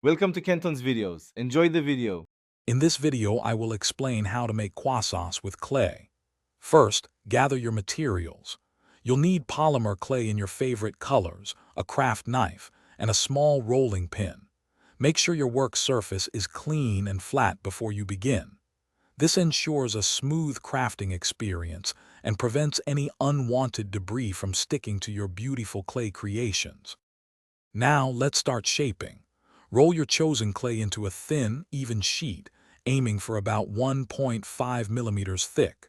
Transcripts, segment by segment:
Welcome to Kenton's videos. Enjoy the video. In this video, I will explain how to make croissants with clay. First, gather your materials. You'll need polymer clay in your favorite colors, a craft knife, and a small rolling pin. Make sure your work surface is clean and flat before you begin. This ensures a smooth crafting experience and prevents any unwanted debris from sticking to your beautiful clay creations. Now, let's start shaping. Roll your chosen clay into a thin, even sheet, aiming for about 1.5 millimeters thick.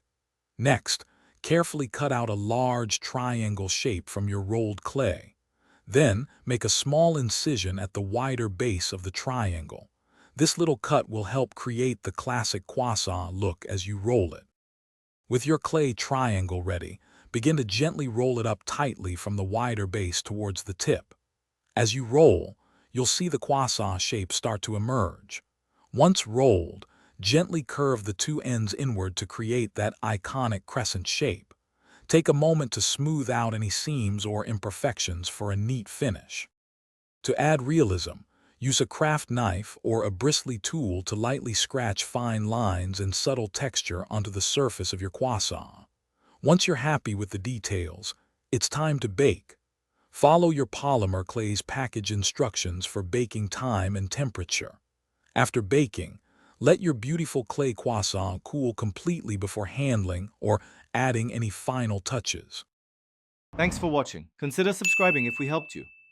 Next, carefully cut out a large triangle shape from your rolled clay. Then, make a small incision at the wider base of the triangle. This little cut will help create the classic croissant look as you roll it. With your clay triangle ready, begin to gently roll it up tightly from the wider base towards the tip. As you roll, you'll see the croissant shape start to emerge. Once rolled, gently curve the two ends inward to create that iconic crescent shape. Take a moment to smooth out any seams or imperfections for a neat finish. To add realism, use a craft knife or a bristly tool to lightly scratch fine lines and subtle texture onto the surface of your croissant. Once you're happy with the details, it's time to bake. Follow your polymer clay's package instructions for baking time and temperature. After baking, let your beautiful clay croissant cool completely before handling or adding any final touches. Thanks for watching. Consider subscribing if we helped you.